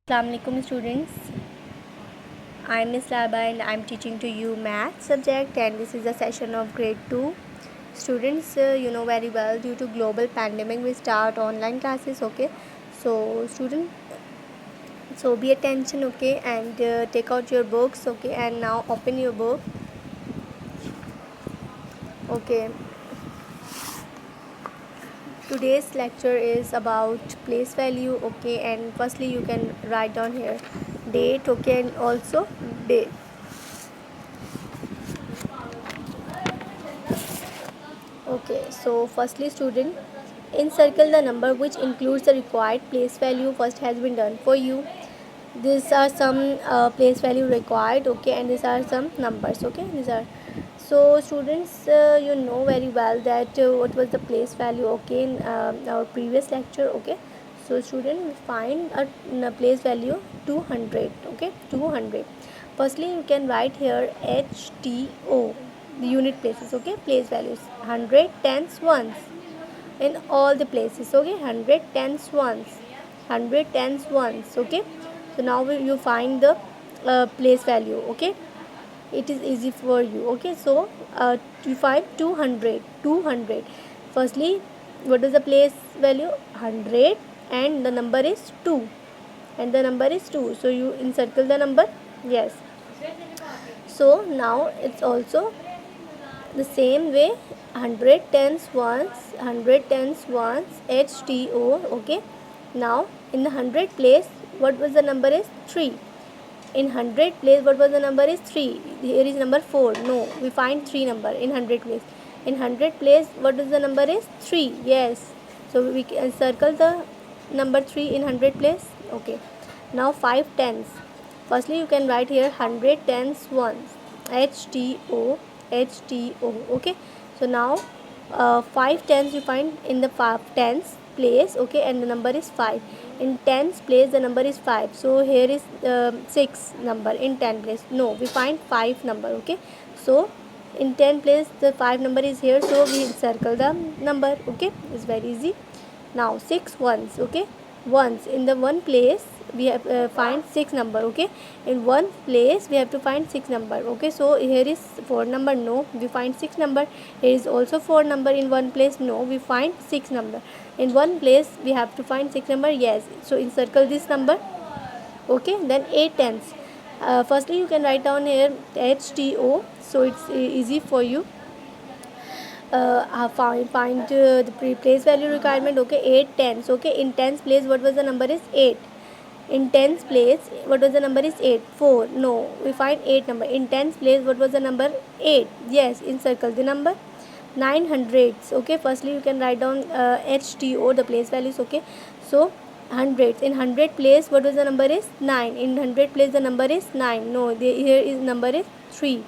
Assalamualaikum students. I am Miss Laba and I am teaching to you math subject, and this is a session of grade 2. Students, you know very well, due to global pandemic we start online classes. Okay, so student, so be attention, okay, and take out your books, okay, and now open your book. Okay, today's lecture is about place value, okay, and firstly you can write down here date, okay, and also day. Okay, so firstly student, encircle the number which includes the required place value. First has been done for you. These are some place value required, okay, and these are some numbers, okay. These are, so students, you know very well that what was the place value, okay, in our previous lecture, okay. So student, we find a place value 200, okay, 200. Firstly you can write here HTO, the unit places, okay, place values, 100 tens ones in all the places, okay, 100 tens ones, 100 tens ones, okay. So now you find the place value, okay. It is easy for you, okay. So you find 200, 200. Firstly, what is the place value? 100, and the number is 2, and the number is 2, so you encircle the number, yes. So now it's also the same way, 100 tens ones, 100 tens ones, HTO, okay. Now in the 100 place, what was the number is 3. In 100 place, what was the number is 3. Here is number 4. No, we find 3 number in 100 place. In 100 place, what is the number is 3. Yes. So we can circle the number 3 in 100 place. Okay. Now 5 tens. Firstly, you can write here 100 tens ones. HTO, HTO. Okay. So now 5 tens you find in the 5 tens place, okay, and the number is 5. In tens place the number is 5, so here is 6 number in 10 place. No, we find 5 number, okay. So in 10 place the 5 number is here, so we circle the number, okay. It's very easy. Now 6 ones, okay, ones in the one place we have find 6 number, okay. In one place we have to find 6 number, okay. So here is 4 number, no, we find 6 number. Here is also 4 number in one place, no, we find 6 number. In one place we have to find 6 number, yes, so encircle this number, okay. Then 8 tens. Firstly you can write down here HTO, so it's easy for you. Find the place value requirement, okay. 8 tens, okay. In tens place what was the number is 8. In tens place what was the number is 8. 4, no, we find 8 number. In tens place what was the number 8, yes, encircle the number. 9 hundreds, okay. Firstly you can write down HTO, the place values, okay. So hundreds, in 100 place what was the number is 9. In 100 place the number is 9, no, here is number is 3.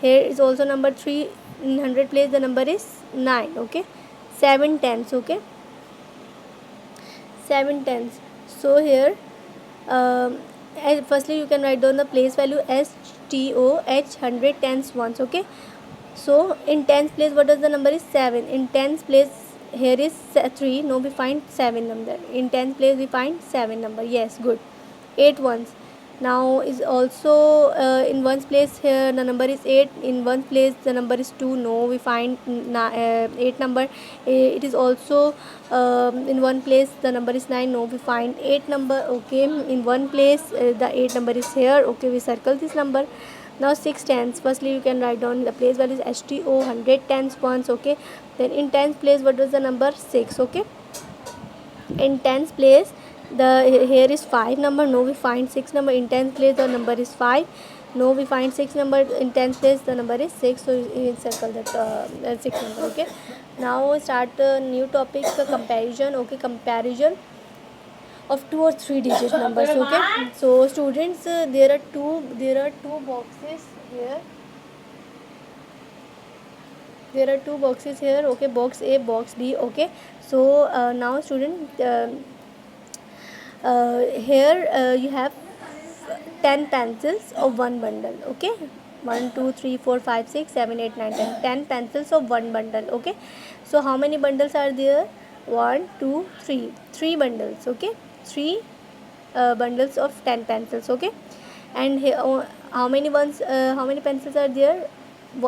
Here is also number 3. In 100 place the number is 9, okay. 7 tens, okay, 7 tens. So here firstly you can write down the place value HTO, H 100 tens ones, okay. So in tens place what is the number is 7. In tens place here is 3, no, we find 7 number. In tens place we find 7 number, yes, good. 8 ones. Now is also in ones place here the number is 8. In ones place the number is 2, no, we find 8 number. It is also in one place the number is 9, no, we find 8 number, okay. In one place the 8 number is here, okay, we circle this number. Now 6 tens. Firstly you can write down the place value is HTO, 100 tens ones, okay. Then in tens place what was the number 6, okay. In tens place the here is 5 number, no, we find 6 number. In tens place the number is 5, no, we find 6 number. In tens place the number is 6, so you circle that 6 number, okay. Now start a new topic, comparison, okay. Comparison of 2 or 3 digit numbers, okay. So students, there are two boxes here. There are two boxes here, okay. Box A, box B, okay. So now student, here you have 10 pencils of one bundle, okay. 1 2 3 4 5 6 7 8 9 10, 10 pencils of one bundle, okay. So how many bundles are there? 1 2 3, 3 bundles, okay. 3 bundles of 10 pencils. Okay, and here, how many pencils are there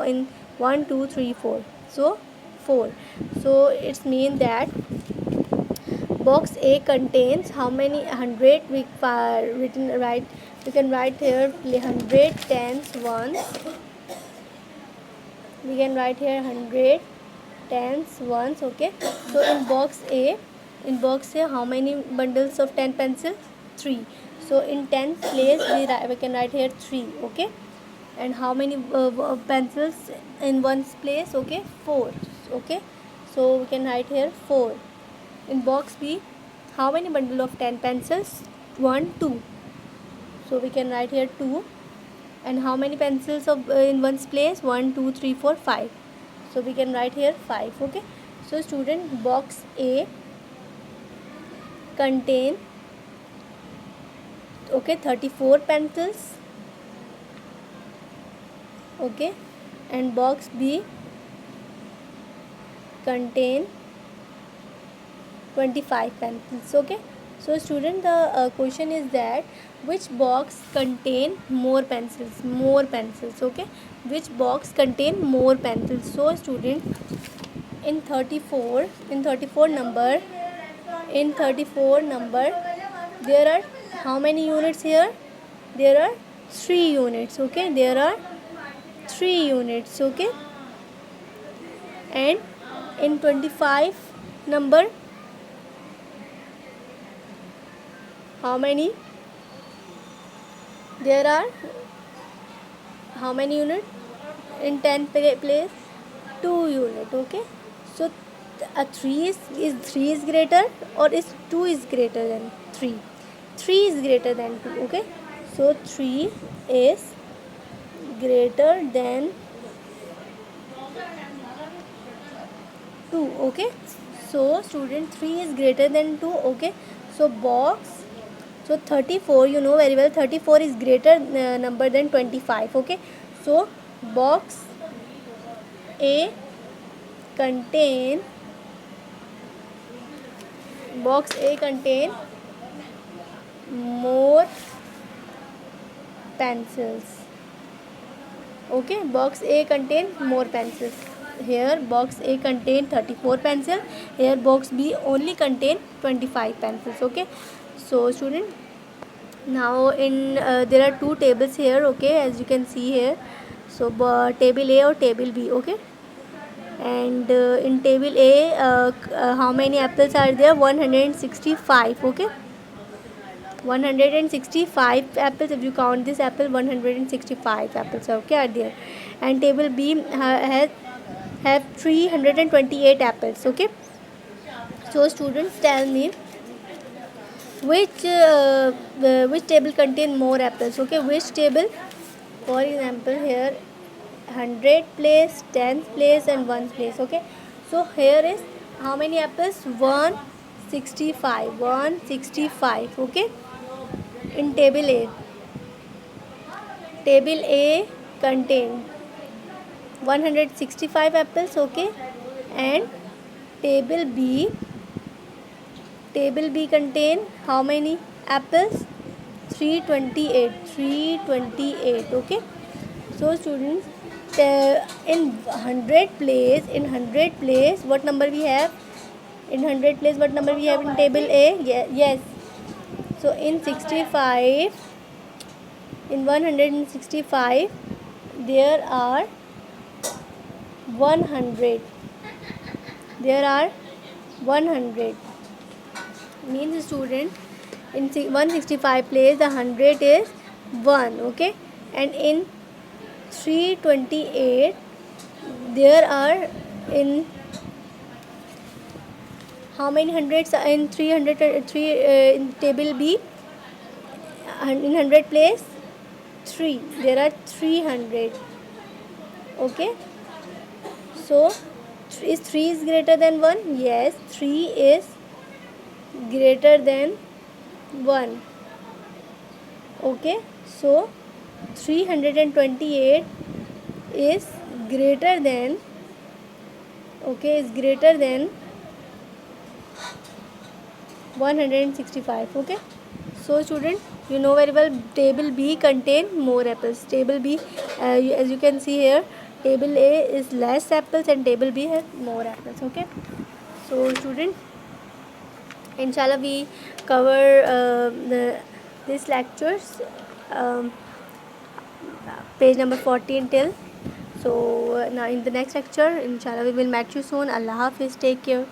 in 1 2 3 4? So 4. So it's mean that box A contains how many 100? We can write here 100 tens ones. We can write here 100 tens ones. Okay, so in box A how many bundles of 10 pencils? 3. So in tens place we can write here 3. Okay, and how many pencils in ones place? Okay, 4. Okay, so we can write here 4. In box B, how many bundle of 10 pencils? 1 2. So we can write here 2. And how many pencils of in one's place? 1 2 3 4 5. So we can write here 5. Okay, so student, box A contain 34 pencils. Okay, and box B contain 25 pencils. Okay, so student, the question is that which box contain more pencils? Okay, which box contain more pencils? So student, in 34 number there are how many units here? There are 3 units. Okay, there are 3 units. Okay, and in 25 number how many? There are how many unit? In 10 place 2 unit. Okay, so a 3 is 3 is greater, or is 2 is greater than 3? 3 is greater than 2. Okay, so 3 is greater than 2. Okay, so student, 3 is greater than 2. Okay, so 34, you know very well, 34 is greater number than 25. Okay, so box A contain more pencils. Okay, box A contain more pencils. Here box A contain 34 pencils. Here box B only contain 25 pencils. Okay, so student, now in there are 2 tables here. Okay, as you can see here. So table A or table B. Okay, and in table A how many apples are there? 165. Okay, 165 apples. If you count this apple, 165 apples are there. And table B have 328 apples. Okay, so students, tell me which table contain more apples. Okay, which table? For example, here 100 place, 10th place, and 1st place. Okay, so here is how many apples? 165. Okay, in table A contain 165 apples. Okay, and table B contain how many apples? 328. Okay, so students, in 100 place what number we have? In 100 place what number we have in table A? Yes, so in 165 there are 100. Means student, in 165 place the 100 is 1. Okay, and in 328 there are in how many hundreds? In 303 in table B, in 100 place 3, there are 300. Okay, so is 3 is greater than 1? Yes, 3 is greater than 1. Okay, so 328 is greater than 165. Okay, So student, you know very well table B contain more apples. Table B, as you can see here, table A is less apples and table B has more apples. Okay. So student, inshallah we cover these lectures, um, page number 14 till. So now in the next lecture, inshallah we will meet you soon. Allah Hafiz, take care.